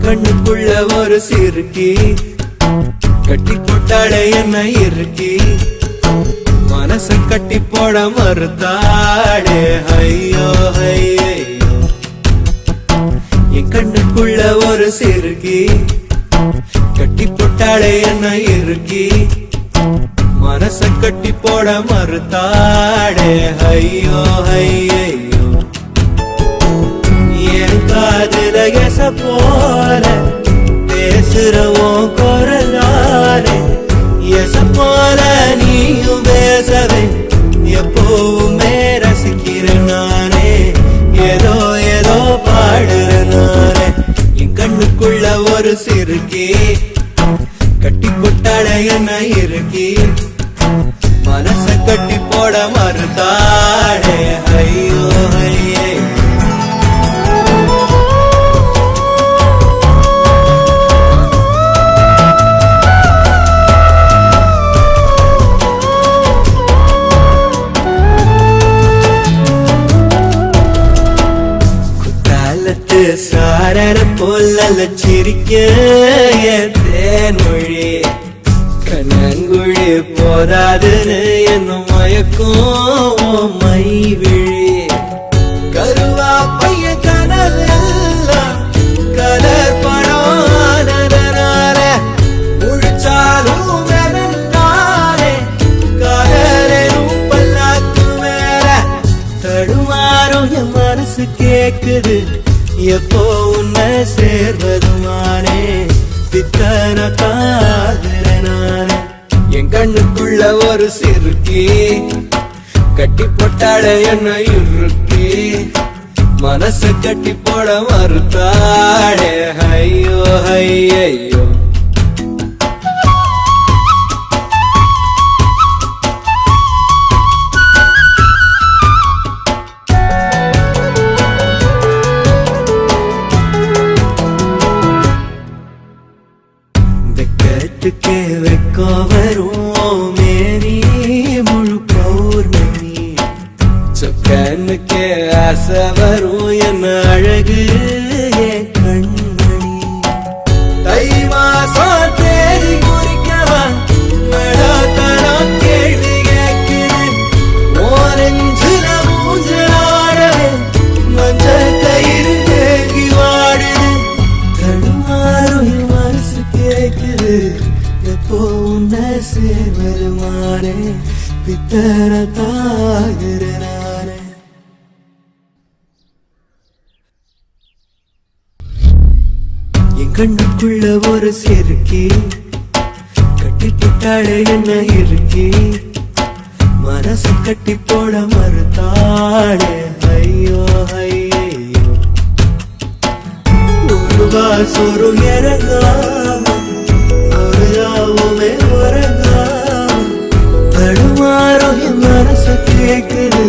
கண்ணுக்குள்ள ஒரு சிறுக்கி கட்டி போட்டாளே என்ன இருக்கி மனச கட்டி போட மறுத்தாளே ஐயோ ஐயோ என் கண்ணுக்குள்ள ஒரு சிறுக்கி கட்டி போட்டாளே என்ன இருக்கி மனச கட்டி போட மறுத்தாளே ஐயோ ஐயோ என் காதுல எச போல பேசுறவோம் குரலாலே எச போல நீயும் பேசவே எப்பவுமே ரசிக்கிறேன் நானே ஏதோ ஏதோ பாடுறேன் நானே என் கண்ணுக்குள்ள ஒரு சிறுக்கி கட்டி போட்டாட என்ன இருக்கி மனச கட்டி போட மறுத்தாடே ஐயோ ஐயே சாரர போல சிரிக்க தேன்மொழி கண்ணங்குழி போதாதுன்னு என்னும் மயக்கும் மை விழி கருவா பைய கனவெல்லாம் கலர் படம் முழிச்சாலும் நானே காதலும் பல்லாக்கு மேல தடுமாறும் என் மனசு கேக்குது எப்போ உன்னை சேர்வதுமானே பித்தன காதலனானே என் கண்ணுக்குள்ள ஒரு சிறுக்கி கட்டி போட்டாட என்ன இருக்கி மனசு கட்டி போட மறுத்தாடே ஐயோ ஐயோ வெக்கத்துக்கே வெக்கோ வரும் மேரி முழு பௌர்ணமி சொக்கனுக்கே ஆசை வரும் என்ன அழகு என் கண்மணி தை மாசம் தேடி குறிக்கவா மழத்தனம் கேள்வி கேட்குது ஓரஞ்சுல மூஞ்சலாடவே மஞ்ச கயிறு தேங்கி வாடுது தடுமாறும் மனசு கேக்குது எப்போ உன்னை சேர்வருமானே பித்தர தாகிறனானே என் கண்ணுக்குள்ள ஒரு சிறுக்கி கட்டி போட்டாளே என்ன இருக்கி மனசு கட்டி போட மறுத்தாளே ஐயோ ஐயோ சொரு இறங்காம ஒரு ராவுமே உறங்காம தடுமாறும் என் மனசு கேக்குது